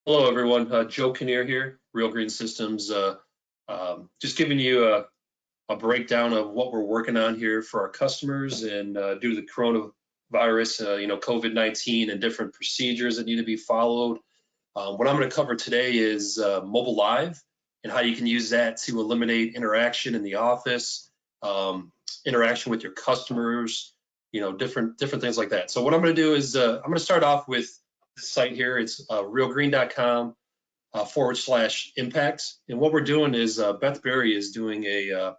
Hello, everyone. Joe Kinnear here, Real Green Systems. Just giving you a breakdown of what we're working on here for our customers, and due to the coronavirus, COVID-19 and different procedures that need to be followed. What I'm going to cover today is Mobile Live and how you can use that to eliminate interaction in the office, interaction with your customers, different things like that. So what I'm going to do is I'm going to start off with the site here. It's realgreen.com /impact. And what we're doing is Beth Berry is doing a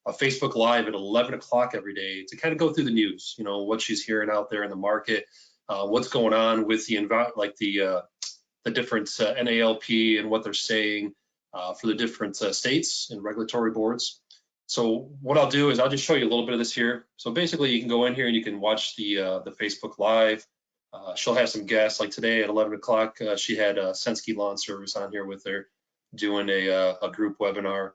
Facebook Live at 11 o'clock every day to kind of go through the news, what she's hearing out there in the market, what's going on with the different NALP and what they're saying for the different states and regulatory boards. So what I'll do is I'll just show you a little bit of this here. So basically you can go in here and you can watch the Facebook Live. She'll have some guests, like today at 11 o'clock, she had Senski Lawn Service on here with her doing a group webinar.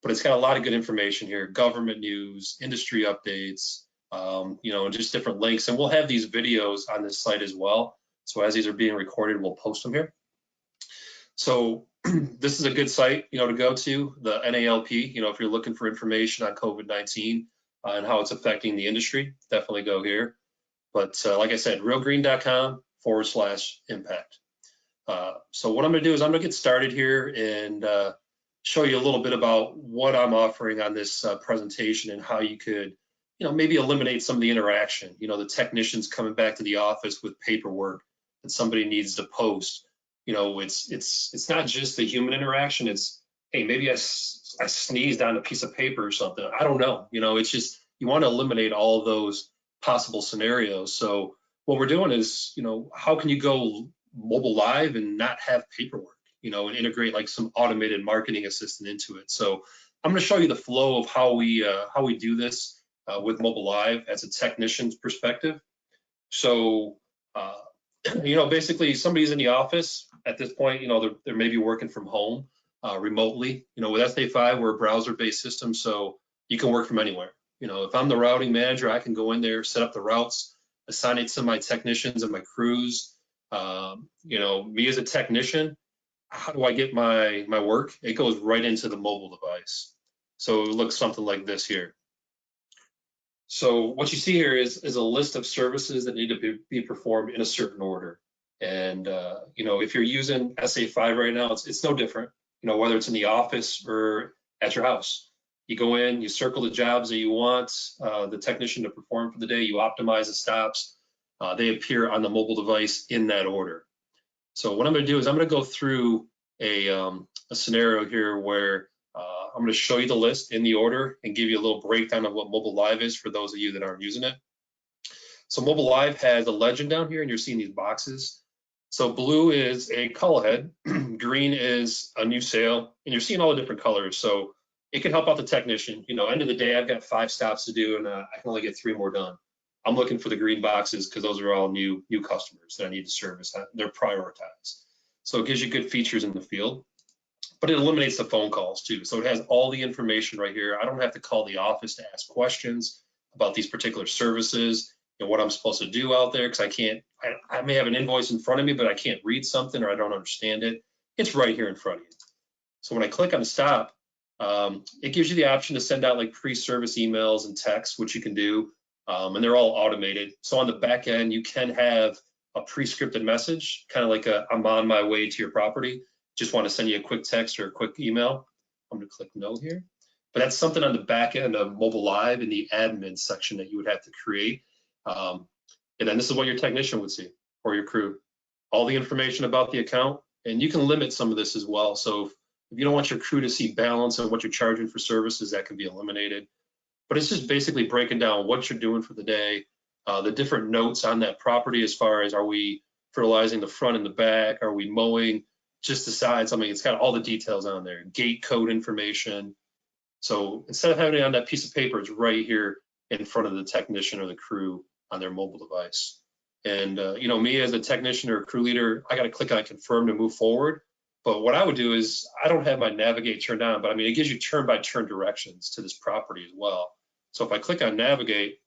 But it's got a lot of good information here, government news, industry updates, just different links. And we'll have these videos on this site as well. So as these are being recorded, we'll post them here. So this is a good site, to go to, the NALP, if you're looking for information on COVID-19 and how it's affecting the industry, definitely go here. But like I said, realgreen.com /impact. So what I'm going to do is I'm going to get started here and show you a little bit about what I'm offering on this presentation and how you could, maybe eliminate some of the interaction. The technicians coming back to the office with paperwork that somebody needs to post. It's not just the human interaction. It's, hey, maybe I sneezed on a piece of paper or something. I don't know. It's just you want to eliminate all of those possible scenarios. So what we're doing is, how can you go mobile live and not have paperwork, and integrate like some automated marketing assistant into it. So I'm going to show you the flow of how we do this with mobile live as a technician's perspective. So, basically somebody's in the office at this point, they're maybe working from home remotely. With SA5, we're a browser-based system, so you can work from anywhere. If I'm the routing manager, I can go in there, set up the routes, assign it to my technicians and my crews. Me as a technician, how do I get my work? It goes right into the mobile device. So it looks something like this here. So what you see here is a list of services that need to be performed in a certain order. And, if you're using SA5 right now, it's no different, whether it's in the office or at your house. You go in, you circle the jobs that you want the technician to perform for the day, you optimize the stops, they appear on the mobile device in that order. So what I'm going to do is I'm going to go through a scenario here where I'm going to show you the list in the order and give you a little breakdown of what Mobile Live is for those of you that aren't using it. So Mobile Live has a legend down here, and you're seeing these boxes. So blue is a call ahead, green is a new sale, and you're seeing all the different colors. So it can help out the technician. End of the day, I've got 5 stops to do, and I can only get 3 more done. I'm looking for the green boxes because those are all new customers that I need to service. They're prioritized. So it gives you good features in the field, but it eliminates the phone calls too. So it has all the information right here. I don't have to call the office to ask questions about these particular services and what I'm supposed to do out there, because I may have an invoice in front of me, but I can't read something or I don't understand it. It's right here in front of you. So when I click on stop, it gives you the option to send out like pre-service emails and texts, which you can do, and they're all automated. So on the back end, you can have a pre-scripted message, kind of like I'm on my way to your property. Just want to send you a quick text or a quick email. I'm going to click no here. But that's something on the back end of Mobile Live in the admin section that you would have to create. And then this is what your technician would see or your crew. All the information about the account, and you can limit some of this as well. So if you don't want your crew to see balance and what you're charging for services, that can be eliminated. But it's just basically breaking down what you're doing for the day, the different notes on that property as far as, are we fertilizing the front and the back? Are we mowing just the sides? I mean, it's got all the details on there, gate code information. So instead of having it on that piece of paper, it's right here in front of the technician or the crew on their mobile device. And, me as a technician or a crew leader, I got to click on confirm to move forward. But what I would do is, I don't have my navigate turned on, but I mean, it gives you turn-by-turn directions to this property as well. So if I click on navigate,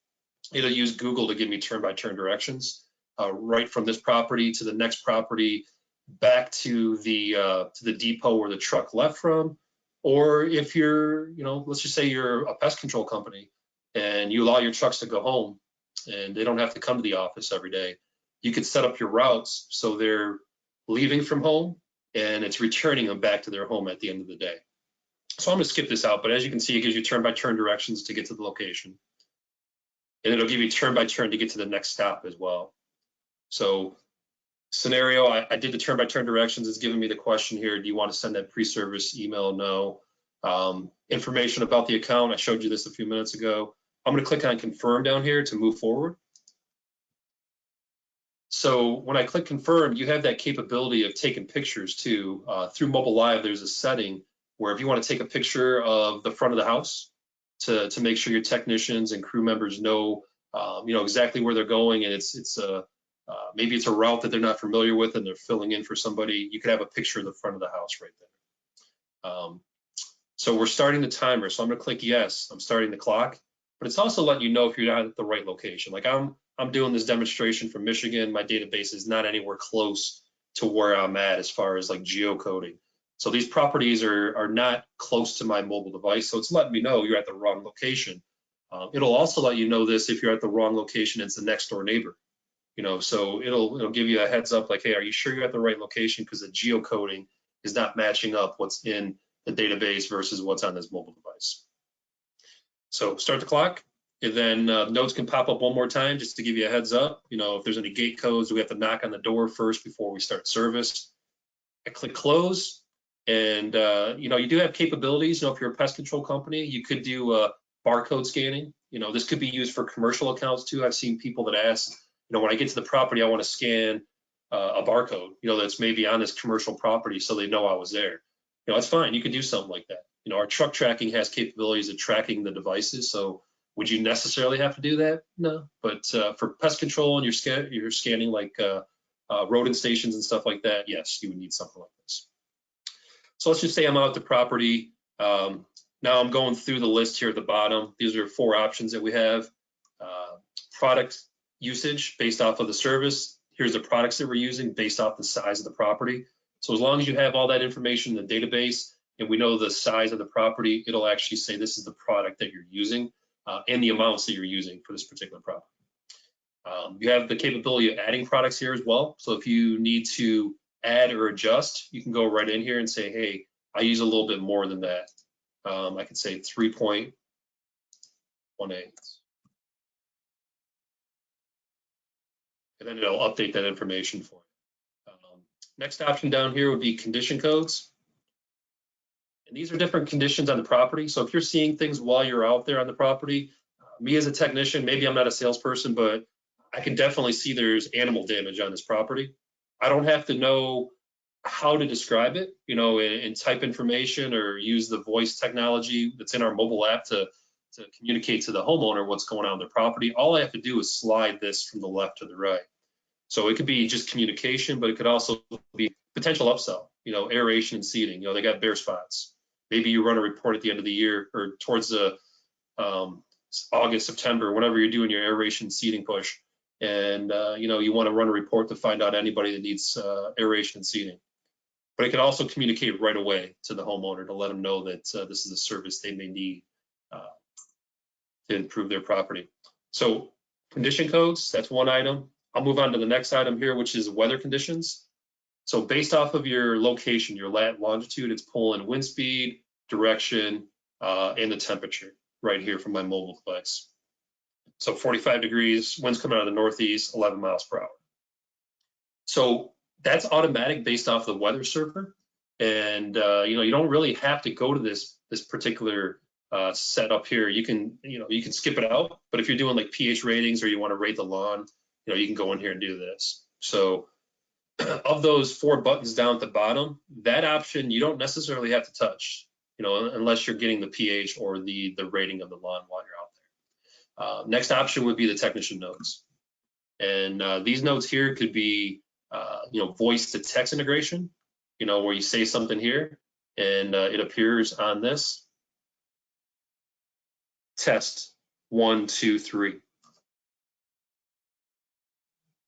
it'll use Google to give me turn-by-turn directions right from this property to the next property, back to the depot where the truck left from. Or if you're, let's just say you're a pest control company and you allow your trucks to go home and they don't have to come to the office every day, you could set up your routes so they're leaving from home and it's returning them back to their home at the end of the day. So I'm going to skip this out, but as you can see, it gives you turn-by-turn directions to get to the location. And it'll give you turn-by-turn to get to the next stop as well. So scenario, I did the turn-by-turn directions. It's giving me the question here, do you want to send that pre-service email? No. Information about the account, I showed you this a few minutes ago. I'm going to click on confirm down here to move forward. So when I click confirm, you have that capability of taking pictures too. Through Mobile Live, there's a setting where if you want to take a picture of the front of the house to make sure your technicians and crew members know, exactly where they're going, and maybe it's a route that they're not familiar with and they're filling in for somebody, you could have a picture of the front of the house right there. So we're starting the timer. So I'm gonna click yes, I'm starting the clock, but it's also letting you know if you're not at the right location. Like I'm doing this demonstration from Michigan. My database is not anywhere close to where I'm at as far as like geocoding. So these properties are not close to my mobile device. So it's letting me know you're at the wrong location. It'll also let you know this if you're at the wrong location, it's the next door neighbor. So it'll give you a heads up like, hey, are you sure you're at the right location? Because the geocoding is not matching up what's in the database versus what's on this mobile device. So start the clock, and then notes can pop up one more time just to give you a heads up. If there's any gate codes, we have to knock on the door first before we start service. I click close, and you do have capabilities. If you're a pest control company, you could do barcode scanning. This could be used for commercial accounts too. I've seen people that ask, when I get to the property, I want to scan a barcode, that's maybe on this commercial property so they know I was there. That's fine. You could do something like that. Our truck tracking has capabilities of tracking the devices. So would you necessarily have to do that? No. But for pest control and you're scanning like rodent stations and stuff like that, yes, you would need something like this. So let's just say I'm out at the property. Now I'm going through the list here at the bottom. These are 4 options that we have. Product usage based off of the service. Here's the products that we're using based off the size of the property. So as long as you have all that information in the database and we know the size of the property, it'll actually say this is the product that you're using and the amounts that you're using for this particular property. You have the capability of adding products here as well. So if you need to add or adjust, you can go right in here and say, hey, I use a little bit more than that. I could say 3.18. And then it'll update that information for you. Next option down here would be condition codes. And these are different conditions on the property. So if you're seeing things while you're out there on the property, me as a technician, maybe I'm not a salesperson, but I can definitely see there's animal damage on this property. I don't have to know how to describe it, and type information or use the voice technology that's in our mobile app to communicate to the homeowner what's going on in their property. All I have to do is slide this from the left to the right. So it could be just communication, but it could also be potential upsell, aeration and seeding. They got bare spots. Maybe you run a report at the end of the year or towards the August, September, whenever you're doing your aeration and seeding push. And, you want to run a report to find out anybody that needs aeration and seeding. But it can also communicate right away to the homeowner to let them know that this is a service they may need to improve their property. So condition codes, that's one item. I'll move on to the next item here, which is weather conditions. So based off of your location, your longitude, it's pulling wind speed, direction, and the temperature right here from my mobile device. So 45 degrees, winds coming out of the northeast, 11 miles per hour. So that's automatic based off the weather server. And you don't really have to go to this particular setup here. You can skip it out. But if you're doing like pH ratings or you want to rate the lawn, you can go in here and do this. So of those 4 buttons down at the bottom, that option you don't necessarily have to touch, unless you're getting the pH or the rating of the lawn while you're out there. Next option would be the technician notes. And these notes here could be, voice to text integration, where you say something here and it appears on this. Test 1, 2, 3.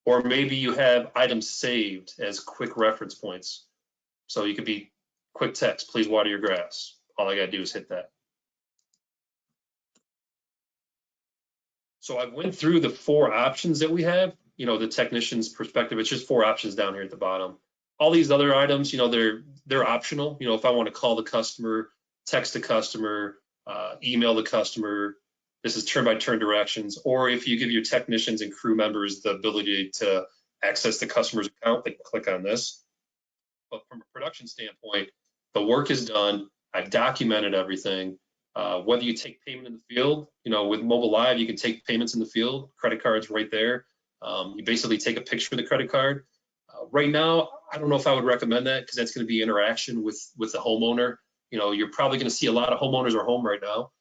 Or maybe you have items saved as quick reference points. So you could be quick text, please water your grass. All I gotta do is hit that. So I went through the 4 options that we have, the technician's perspective. It's just 4 options down here at the bottom. All these other items, they're optional. If I want to call the customer, text the customer, email the customer, this is turn-by-turn directions. Or if you give your technicians and crew members the ability to access the customer's account, they can click on this. But from a production standpoint, the work is done. I've documented everything. Whether you take payment in the field, with Mobile Live, you can take payments in the field, credit cards right there. You basically take a picture of the credit card. Right now, I don't know if I would recommend that because that's going to be interaction with the homeowner. You're probably going to see a lot of homeowners are home right now.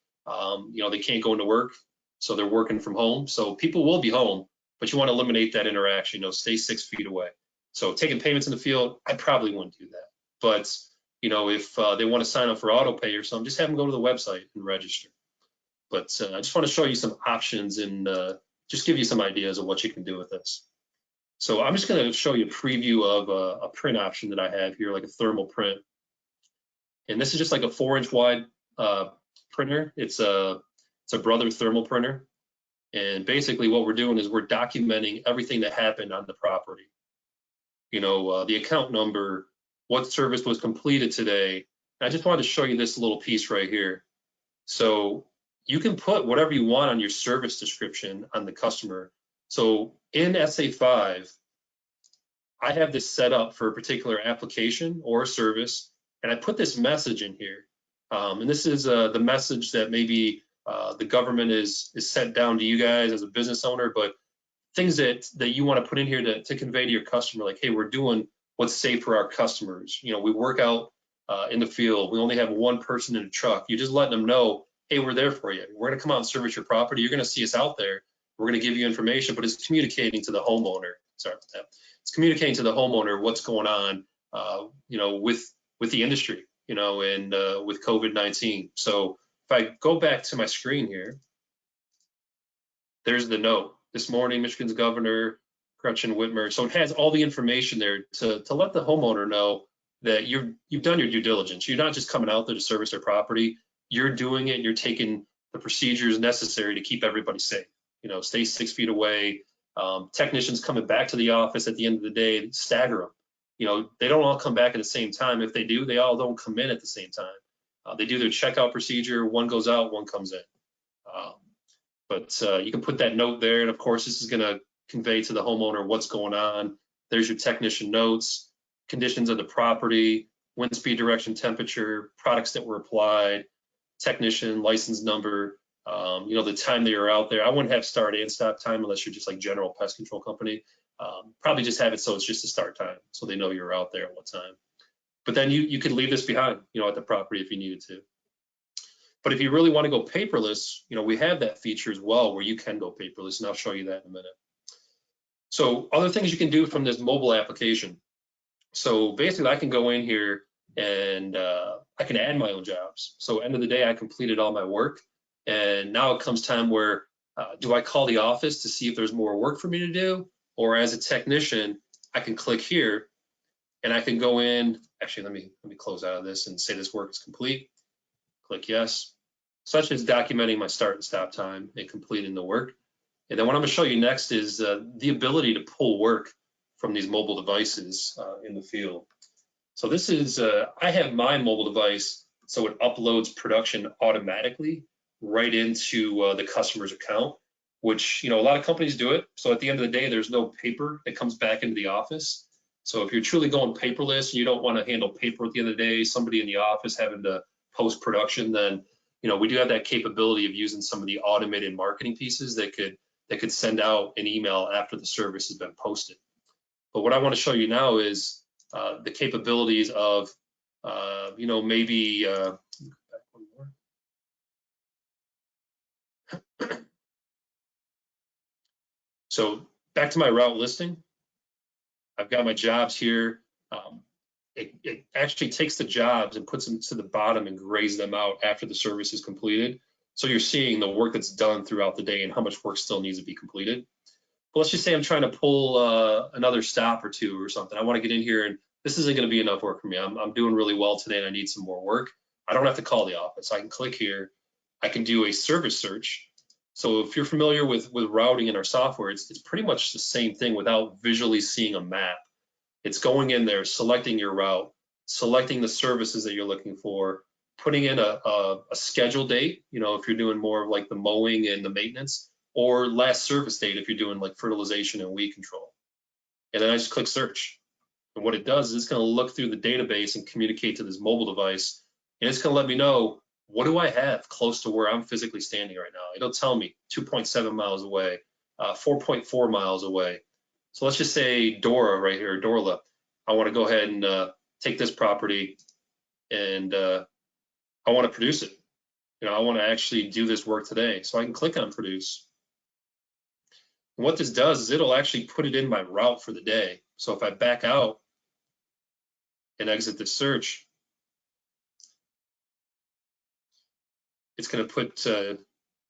They can't go into work, so they're working from home. So people will be home, but you want to eliminate that interaction. Stay 6 feet away. So taking payments in the field, I probably wouldn't do that. But if they want to sign up for auto pay or something, just have them go to the website and register. But I just want to show you some options and just give you some ideas of what you can do with this. So I'm just going to show you a preview of a print option that I have here, like a thermal print. And this is just like a 4-inch wide printer. It's a Brother thermal printer. And basically what we're doing is we're documenting everything that happened on the property. The account number, what service was completed today. And I just wanted to show you this little piece right here. So you can put whatever you want on your service description on the customer. So in SA5, I have this set up for a particular application or service, and I put this message in here. And this is the message that maybe the government is sent down to you guys as a business owner, but things that you want to put in here to convey to your customer, like, hey, we're doing what's safe for our customers. We work out in the field. We only have 1 person in a truck. You're just letting them know, hey, we're there for you. We're going to come out and service your property. You're going to see us out there. We're going to give you information, but it's communicating to the homeowner. Sorry about that. It's communicating to the homeowner what's going on, with the industry, and with COVID-19. So if I go back to my screen here, there's the note. This morning, Michigan's Governor Gretchen Whitmer. So it has all the information there to let the homeowner know that you've done your due diligence. You're not just coming out there to service their property. You're doing it and you're taking the procedures necessary to keep everybody safe. Stay 6 feet away. Technicians coming back to the office at the end of the day, stagger them. They don't all come back at the same time. If they do, they all don't come in at the same time. They do their checkout procedure. One goes out, one comes in. But you can put that note there. And of course, this is going to convey to the homeowner what's going on. There's your technician notes, conditions of the property, wind speed, direction, temperature, products that were applied, technician, license number, the time that you're out there. I wouldn't have start and stop time unless you're just like general pest control company. Probably just have it so it's just a start time, so they know you're out there at what time. But then you could leave this behind, at the property if you needed to. But if you really want to go paperless, we have that feature as well where you can go paperless, and I'll show you that in a minute. So other things you can do from this mobile application. So basically I can go in here and I can add my own jobs. So end of the day, I completed all my work. And now it comes time where, do I call the office to see if there's more work for me to do? Or as a technician, I can click here and I can go in. Actually, let me close out of this and say this work is complete. Click yes, such as documenting my start and stop time and completing the work. And then what I'm going to show you next is the ability to pull work from these mobile devices in the field. So this is, I have my mobile device, so it uploads production automatically right into the customer's account, which, a lot of companies do it. So at the end of the day, there's no paper that comes back into the office. So if you're truly going paperless and you don't want to handle paper at the end of the day, somebody in the office having to post production, then we do have that capability of using some of the automated marketing pieces that could send out an email after the service has been posted. But what I want to show you now is the capabilities of maybe so back to my route listing. I've got my jobs here. It actually takes the jobs and puts them to the bottom and grays them out after the service is completed. So you're seeing the work that's done throughout the day and how much work still needs to be completed. But let's just say I'm trying to pull another stop or two or something. I want to get in here and this isn't going to be enough work for me. I'm doing really well today and I need some more work. I don't have to call the office. I can click here. I can do a service search. So if you're familiar with routing in our software, it's pretty much the same thing without visually seeing a map. It's going in there, selecting your route, selecting the services that you're looking for, putting in a schedule date, you know, if you're doing more of like the mowing and the maintenance, or last service date if you're doing like fertilization and weed control. And then I just click search. And what it does is it's going to look through the database and communicate to this mobile device. And it's going to let me know, what do I have close to where I'm physically standing right now? It'll tell me 2.7 miles away, 4.4 miles away. So let's just say Dora right here, Dorla. I want to go ahead and take this property and I want to produce it. You know, I want to actually do this work today. So I can click on produce. And what this does is it'll actually put it in my route for the day. So if I back out and exit the search, it's going to put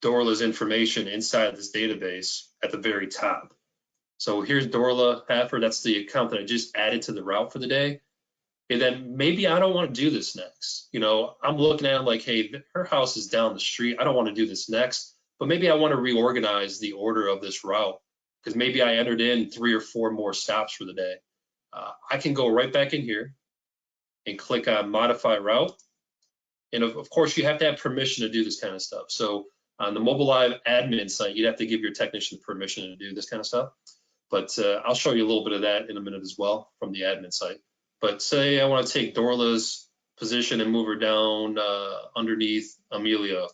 Dorla's information inside this database at the very top. So here's Dorla Haffer. That's the account that I just added to the route for the day. And then maybe I don't want to do this next. You know, I'm looking at it like, hey, her house is down the street. I don't want to do this next, but maybe I want to reorganize the order of this route because maybe I entered in 3 or 4 more stops for the day. I can go right back in here and click on modify route. And of course, you have to have permission to do this kind of stuff. So on the Mobile Live admin site, you'd have to give your technician permission to do this kind of stuff. But I'll show you a little bit of that in a minute as well from the admin site. But say I want to take Dorla's position and move her down underneath Amelia.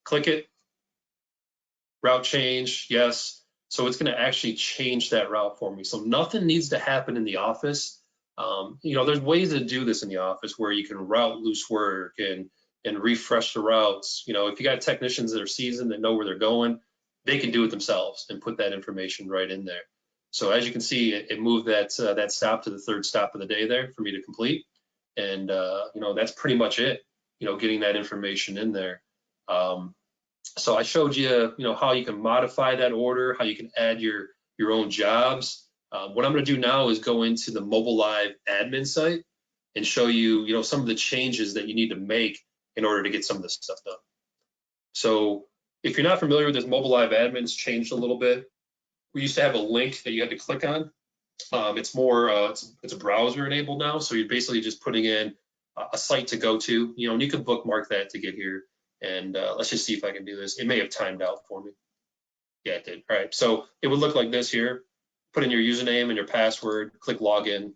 Click it, route change, yes. So it's going to actually change that route for me. So nothing needs to happen in the office. You know, there's ways to do this in the office where you can route loose work and refresh the routes. You know, if you got technicians that are seasoned that know where they're going, they can do it themselves and put that information right in there. So as you can see, it moved that stop to the 3rd stop of the day there for me to complete. And, you know, that's pretty much it, you know, getting that information in there. So I showed you, you know, how you can modify that order, how you can add your own jobs. What I'm going to do now is go into the Mobile Live admin site and show you, you know, some of the changes that you need to make in order to get some of this stuff done. So if you're not familiar with this, Mobile Live admin, it's changed a little bit. We used to have a link that you had to click on. It's more, it's a browser enabled now. So you're basically just putting in a site to go to, you know, and you can bookmark that to get here. And let's just see if I can do this. It may have timed out for me. Yeah, it did. All right. So it would look like this here. Put in your username and your password, click login.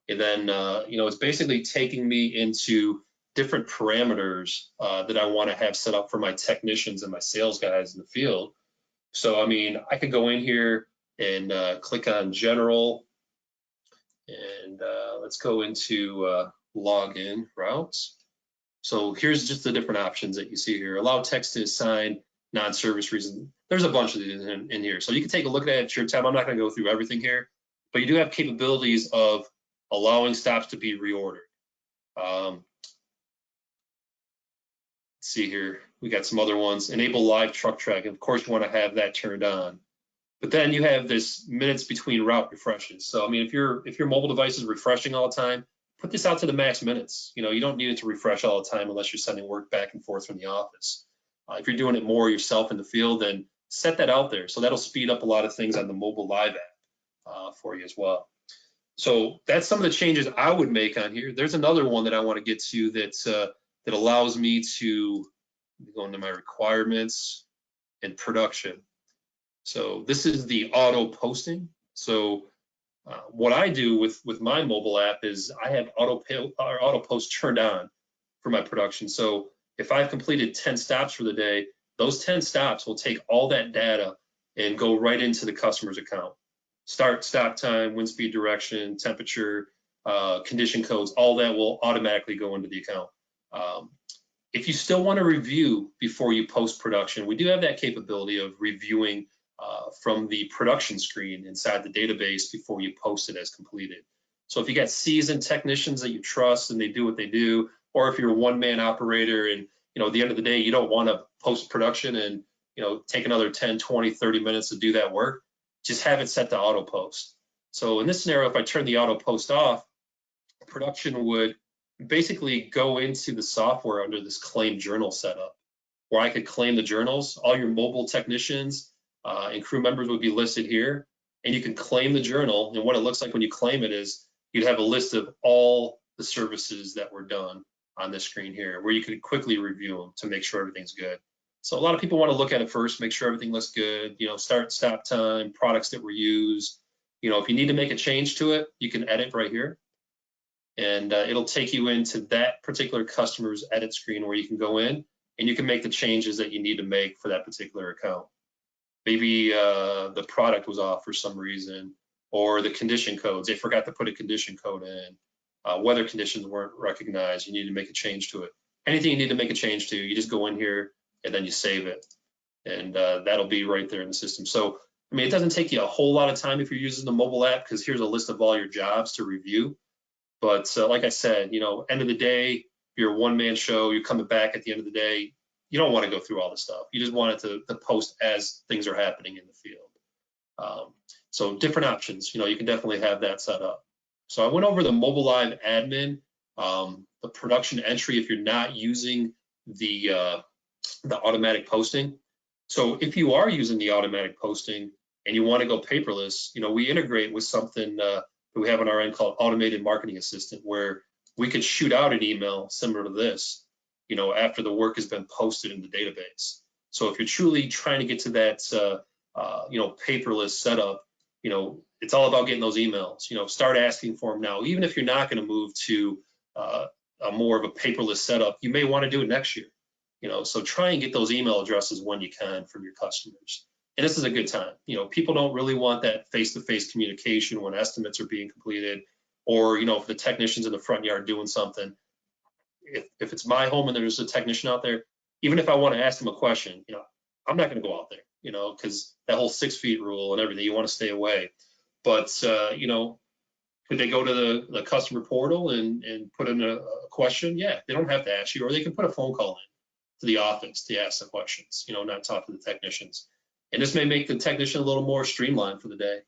And then, you know, it's basically taking me into different parameters that I want to have set up for my technicians and my sales guys in the field. So, I mean, I could go in here and click on general and let's go into login routes. So here's just the different options that you see here. Allow text to assign non-service reason. There's a bunch of these in here. So you can take a look at it at your time. I'm not going to go through everything here, but you do have capabilities of allowing stops to be reordered. Let's see here. We got some other ones. Enable live truck tracking. Of course, you want to have that turned on. But then you have this minutes between route refreshes. So I mean, if your mobile device is refreshing all the time, put this out to the max minutes. You know, you don't need it to refresh all the time unless you're sending work back and forth from the office. If you're doing it more yourself in the field, then set that out there. So that'll speed up a lot of things on the Mobile Live app for you as well. So that's some of the changes I would make on here. There's another one that I want to get to that allows me to go into my requirements and production. So this is the auto posting. So what I do with my mobile app is I have auto post turned on for my production. So if I've completed 10 stops for the day, those 10 stops will take all that data and go right into the customer's account. Start, stop time, wind speed direction, temperature, condition codes, all that will automatically go into the account. If you still want to review before you post production, we do have that capability of reviewing from the production screen inside the database before you post it as completed. So if you got seasoned technicians that you trust and they do what they do, or if you're a one-man operator and, you know, at the end of the day, you don't want to post production and, you know, take another 10, 20, 30 minutes to do that work, just have it set to auto post. So in this scenario, if I turn the auto post off, production would basically go into the software under this claim journal setup, where I could claim the journals. All your mobile technicians and crew members would be listed here, and you can claim the journal. And what it looks like when you claim it is you'd have a list of all the services that were done on this screen here, where you could quickly review them to make sure everything's good. So a lot of people want to look at it first, make sure everything looks good, start, stop time, products that were used. If you need to make a change to it, you can edit right here. And it'll take you into that particular customer's edit screen where you can go in and you can make the changes that you need to make for that particular account. Maybe the product was off for some reason, or the condition codes, they forgot to put a condition code in. Weather conditions weren't recognized, you need to make a change to it. Anything you need to make a change to, you just go in here and then you save it. And that'll be right there in the system. So, I mean, it doesn't take you a whole lot of time if you're using the mobile app, because here's a list of all your jobs to review. But like I said, end of the day, you're a one-man show, you're coming back at the end of the day, you don't want to go through all this stuff. You just want it to post as things are happening in the field. So different options, you can definitely have that set up. So I went over the Mobile Live admin, the production entry if you're not using the automatic posting. So if you are using the automatic posting and you want to go paperless, we integrate with something that we have on our end called Automated Marketing Assistant, where we could shoot out an email similar to this, after the work has been posted in the database. So if you're truly trying to get to that, paperless setup, it's all about getting those emails. Start asking for them now. Even if you're not going to move to a more of a paperless setup, you may want to do it next year. So try and get those email addresses when you can from your customers. And this is a good time. People don't really want that face-to-face communication when estimates are being completed, or if the technician's in the front yard doing something. If it's my home and there's a technician out there, even if I want to ask them a question, I'm not going to go out there, because that whole 6 feet rule and everything, you want to stay away. But could they go to the customer portal and put in a question? Yeah, they don't have to ask you, or they can put a phone call in to the office to ask the questions, not talk to the technicians. And this may make the technician a little more streamlined for the day.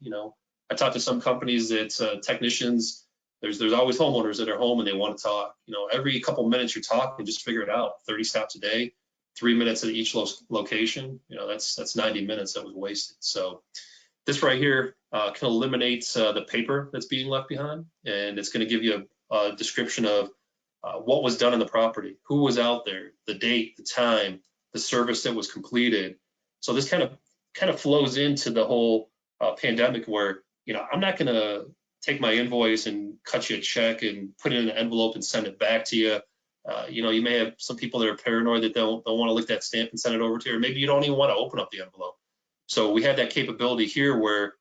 I talked to some companies that technicians, there's always homeowners that are home and they want to talk. Every couple minutes you're talking, just figure it out. 30 stops a day, 3 minutes at each location. That's 90 minutes that was wasted. So this right here can eliminate the paper that's being left behind, and it's going to give you a description of what was done in the property, who was out there, the date, the time, the service that was completed. So this kind of flows into the whole pandemic, where I'm not going to take my invoice and cut you a check and put it in an envelope and send it back to you. You may have some people that are paranoid that don't want to lick that stamp and send it over to you, or maybe you don't even want to open up the envelope. So we have that capability here where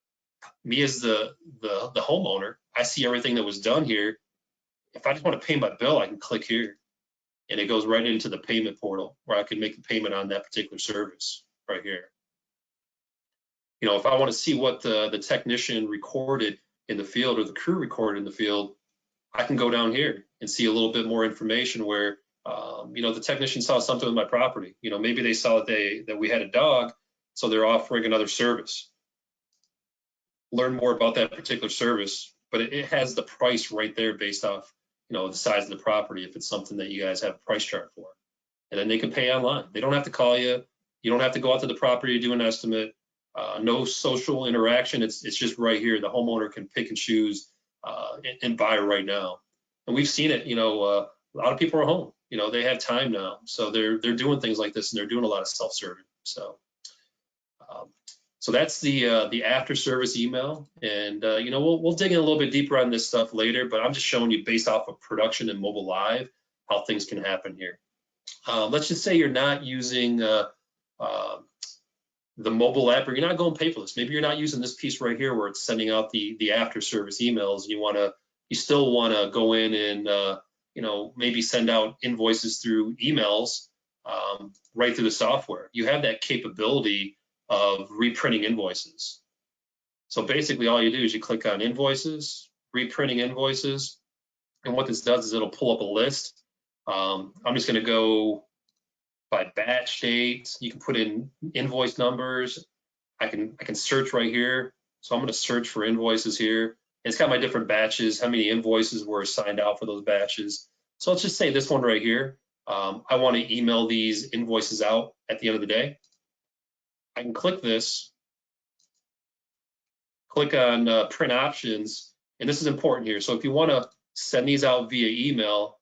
me as the homeowner, I see everything that was done here. If I just want to pay my bill, I can click here and it goes right into the payment portal where I can make the payment on that particular service right here. If I want to see what the technician recorded in the field or the crew recorded in the field, I can go down here and see a little bit more information where, the technician saw something with my property. Maybe they saw that we had a dog, so they're offering another service. Learn more about that particular service, but it has the price right there based off, the size of the property, if it's something that you guys have a price chart for. And then they can pay online. They don't have to call you. You don't have to go out to the property to do an estimate. No social interaction. It's just right here. The homeowner can pick and choose and buy right now. And we've seen it. A lot of people are home. They have time now, so they're doing things like this, and they're doing a lot of self-serving. So that's the after service email, and we'll dig in a little bit deeper on this stuff later. But I'm just showing you based off of production and mobile live how things can happen here. Let's just say you're not using the mobile app, or you're not going paperless. Maybe you're not using this piece right here where it's sending out the after service emails. You still want to go in and maybe send out invoices through emails right through the software. You have that capability of reprinting invoices. So basically all you do is you click on invoices, reprinting invoices, and what this does is it'll pull up a list. I'm just going to go by batch date. You can put in invoice numbers. I can search right here So I'm going to search for invoices here. It's got my different batches, how many invoices were assigned out for those batches. So let's just say this one right here. I want to email these invoices out at the end of the day. I can click this, click on print options, and this is important here. So if you want to send these out via email,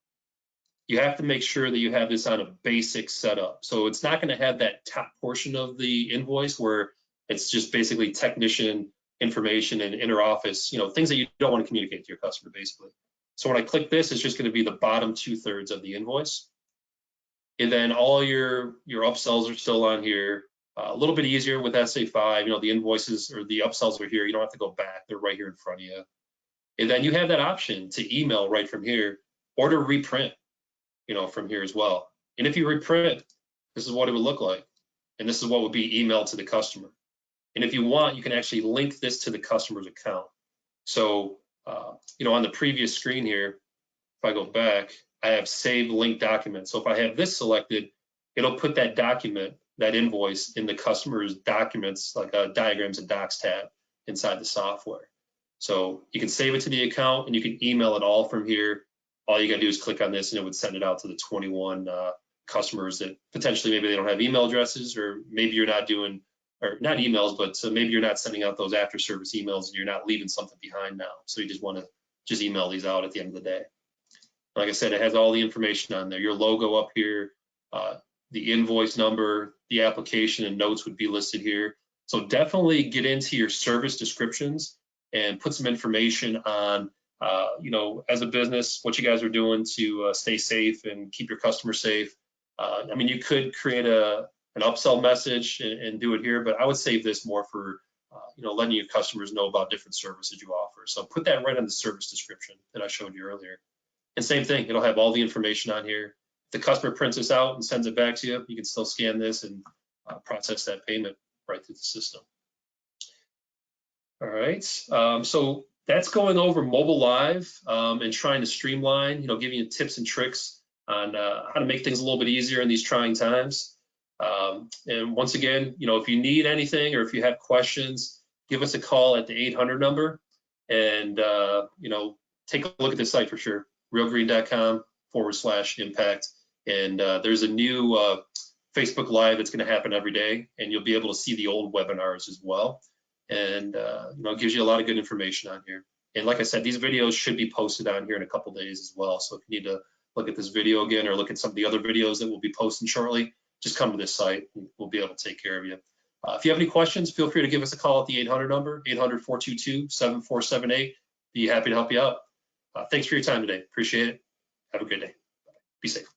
you have to make sure that you have this on a basic setup. So it's not going to have that top portion of the invoice where it's just basically technician information and inter-office, things that you don't want to communicate to your customer, basically. So when I click this, it's just going to be the bottom 2/3 of the invoice. And then all your upsells are still on here. A little bit easier with SA5, the invoices or the upsells are here. You don't have to go back. They're right here in front of you. And then you have that option to email right from here or to reprint, from here as well. And if you reprint, this is what it would look like. And this is what would be emailed to the customer. And if you want, you can actually link this to the customer's account. So, on the previous screen here, if I go back, I have saved link document. So if I have this selected, it'll put that document, that invoice in the customer's documents, like a diagrams and docs tab inside the software. So you can save it to the account and you can email it all from here. All you gotta do is click on this and it would send it out to the 21 customers that potentially maybe they don't have email addresses, or maybe you're not doing, or not emails, but maybe you're not sending out those after service emails and you're not leaving something behind now. So you just wanna email these out at the end of the day. Like I said, it has all the information on there. Your logo up here, the invoice number, the application and notes would be listed here. So definitely get into your service descriptions and put some information on, as a business, what you guys are doing to stay safe and keep your customers safe. You could create an upsell message and do it here, but I would save this more for, letting your customers know about different services you offer. So put that right on the service description that I showed you earlier. And same thing, it'll have all the information on here. If the customer prints this out and sends it back to you, you can still scan this and process that payment right through the system. All right, so that's going over mobile live and trying to streamline, giving you tips and tricks on how to make things a little bit easier in these trying times. And once again, if you need anything or if you have questions, give us a call at the 800 number and, take a look at the site for sure. realgreen.com/impact. And there's a new Facebook Live that's going to happen every day, and you'll be able to see the old webinars as well. And it gives you a lot of good information on here. And like I said, these videos should be posted on here in a couple days as well. So if you need to look at this video again or look at some of the other videos that we'll be posting shortly, just come to this site and we'll be able to take care of you. If you have any questions, feel free to give us a call at the 800 number, 800-422-7478. Be happy to help you out. Thanks for your time today. Appreciate it. Have a good day. Be safe.